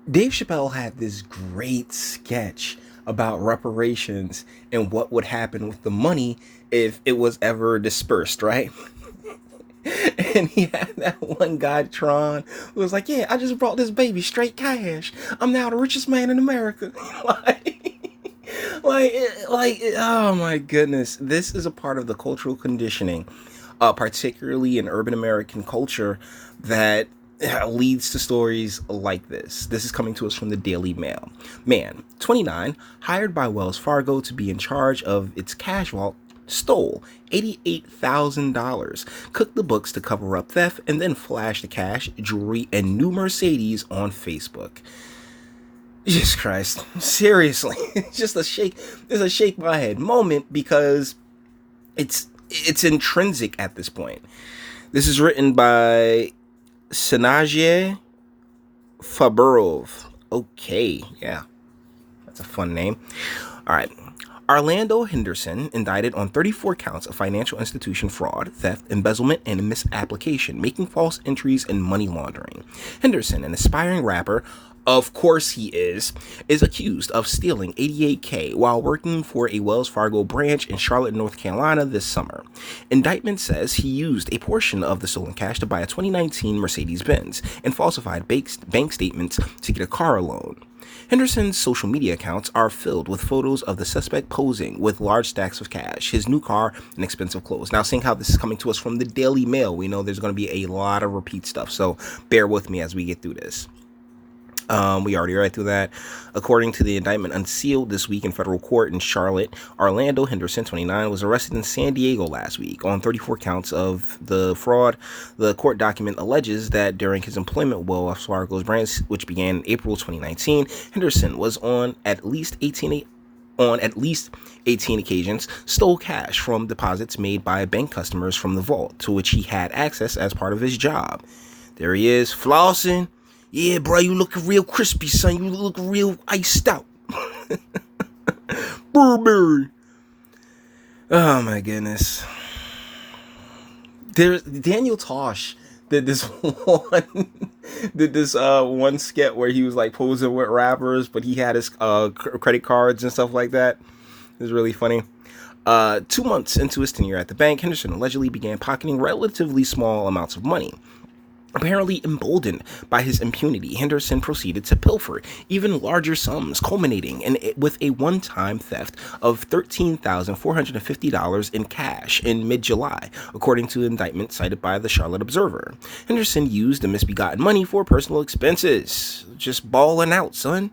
Dave Chappelle had this great sketch about reparations and what would happen with the money if it was ever dispersed, right? And he had that one guy, Tron, who was like, "Yeah, I just brought this baby straight cash. I'm now the richest man in America." like, oh my goodness. This is a part of the cultural conditioning, particularly in urban American culture, that leads to stories like this. This is coming to us from the Daily Mail. Man, 29, hired by Wells Fargo to be in charge of its cash vault, stole $88,000, cooked the books to cover up theft, and then flashed the cash, jewelry, and new Mercedes on Facebook. Jesus Christ. Seriously. It's just a shake. It's a shake my head moment because it's intrinsic at this point. This is written by Sanaje Faburov. Okay, yeah. That's a fun name. All right. Arlando Henderson, indicted on 34 counts of financial institution fraud, theft, embezzlement, and misapplication, making false entries and money laundering. Henderson, an aspiring rapper, of course he is accused of stealing $88K while working for a Wells Fargo branch in Charlotte, North Carolina this summer. Indictment says he used a portion of the stolen cash to buy a 2019 Mercedes-Benz and falsified bank statements to get a car loan. Henderson's social media accounts are filled with photos of the suspect posing with large stacks of cash, his new car, and expensive clothes. Now, seeing how this is coming to us from the Daily Mail, we know there's going to be a lot of repeat stuff, so bear with me as we get through this. We already read through that. According to the indictment unsealed this week in federal court in Charlotte, Arlando Henderson, 29, was arrested in San Diego last week on 34 counts of the fraud. The court document alleges that during his employment with Wells Fargo's branch, which began in April 2019, Henderson was on at least 18 occasions, stole cash from deposits made by bank customers from the vault, to which he had access as part of his job. There he is, flossing. Yeah, bro, you looking real crispy, son. You look real iced out. Burberry. Oh, my goodness. Daniel Tosh did this one skit where he was like posing with rappers, but he had his credit cards and stuff like that. It was really funny. 2 months into his tenure at the bank, Henderson allegedly began pocketing relatively small amounts of money. Apparently emboldened by his impunity, Henderson proceeded to pilfer even larger sums, culminating with a one-time theft of $13,450 in cash in mid-July, according to the indictment cited by the Charlotte Observer. Henderson used the misbegotten money for personal expenses. Just balling out, son.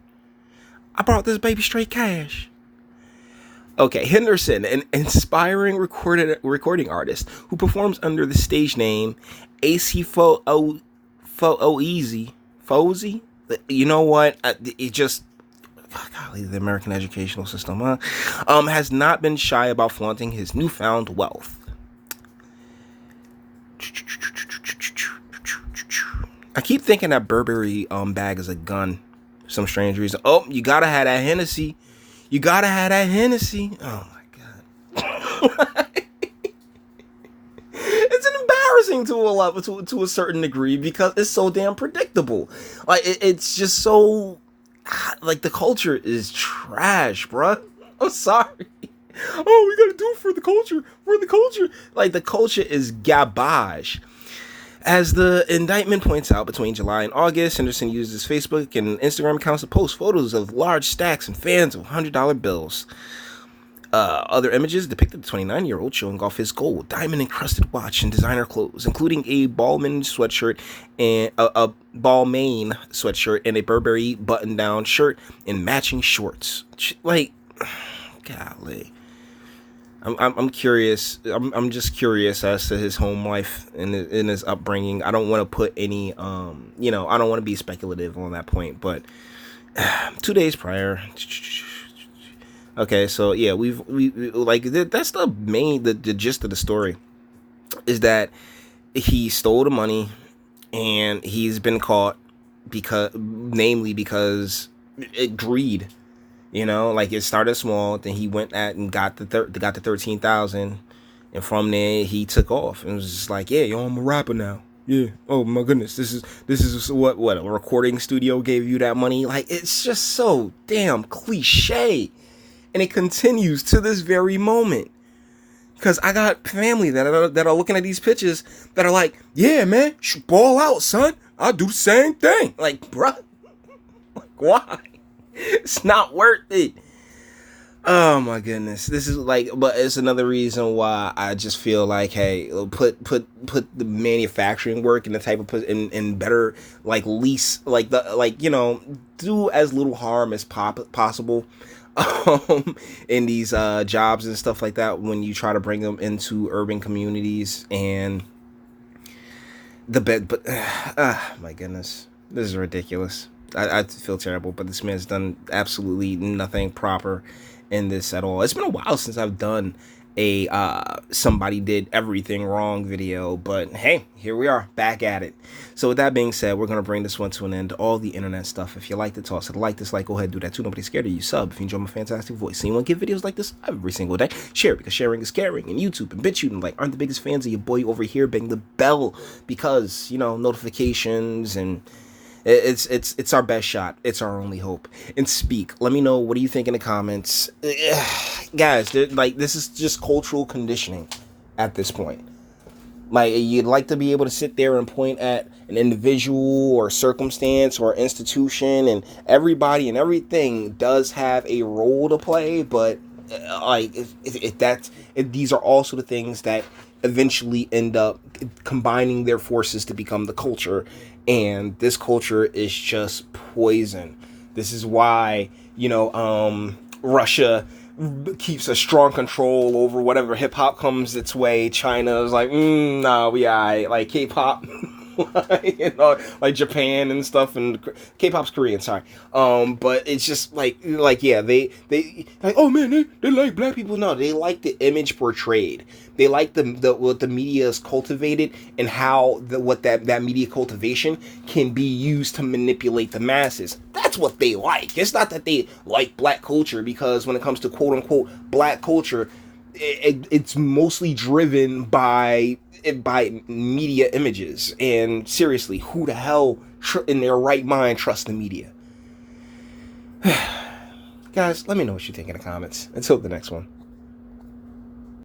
I brought this baby straight cash. Okay, Henderson, an inspiring recording artist who performs under the stage name AC Easy Fozy. You know what? It just, golly, the American educational system, huh? Has not been shy about flaunting his newfound wealth. I keep thinking that Burberry bag is a gun for some strange reason. Oh, you gotta have that Hennessy. You gotta have that Hennessy. Oh my god. It's embarrassing to a certain degree because it's so damn predictable. Like it's just so like the culture is trash, bruh. I'm sorry. Oh, we gotta do it for the culture. For the culture. Like the culture is garbage. As the indictment points out, between July and August, Henderson used his Facebook and Instagram accounts to post photos of large stacks and fans of $100 bills. Other images depicted the 29-year-old showing off his gold, diamond-encrusted watch and designer clothes, including a Balmain sweatshirt and a Balmain sweatshirt and a Burberry button-down shirt and matching shorts. Like, golly. I'm curious. I'm just curious as to his home life and in his upbringing. I don't want to put any, I don't want to be speculative on that point. But 2 days prior, okay, so yeah, we like that's the gist of the story is that he stole the money and he's been caught because greed. You know, like it started small, then he went at and got the 13,000, and from there he took off and was just like, yeah, yo, I'm a rapper now. yeah. Oh my goodness, this is what a recording studio gave you that money. Like, it's just so damn cliche, and it continues to this very moment. Cause I got family that are looking at these pictures that are like, yeah, man, should ball out, son. I'll do the same thing. Like, bruh, like, why? It's not worth it. Oh my goodness, this is like, but it's another reason why I just feel like, hey, put the manufacturing work and the type of in better, like, lease, like, the, like, do as little harm as possible, in these jobs and stuff like that when you try to bring them into urban communities. And the bed, but my goodness, this is ridiculous. I feel terrible, but this man's done absolutely nothing proper in this at all. It's been a while since I've done a somebody did everything wrong video, but hey, here we are back at it. So with that being said, we're gonna bring this one to an end. All the internet stuff, if you like to toss it, like, dislike, go ahead, do that too. Nobody's scared of you. Sub if you enjoy my fantastic voice. So you want to get videos like this every single day, share, because sharing is caring. And YouTube and BitChute and like aren't the biggest fans of your boy over here. Bang the bell, because notifications, and it's our best shot. It's our only hope. And speak. Let me know, what do you think in the comments, guys? Like, this is just cultural conditioning at this point. Like, you'd like to be able to sit there and point at an individual or circumstance or institution, and everybody and everything does have a role to play, but like, if these are also the things that eventually end up combining their forces to become the culture, and this culture is just poison. This is why Russia keeps a strong control over whatever hip hop comes its way. China is like, nah, we alright. Like, K-pop, like Japan and stuff, and K-pop's Korean, sorry. But it's just like yeah, they like, oh man, they like black people. No, they like the image portrayed. They like the what the media is cultivated, and how that media cultivation can be used to manipulate the masses. That's what they like. It's not that they like black culture, because when it comes to quote unquote black culture, it's mostly driven by media images. And seriously, who the hell in their right mind trusts the media? Guys, let me know what you think in the comments. Until the next one.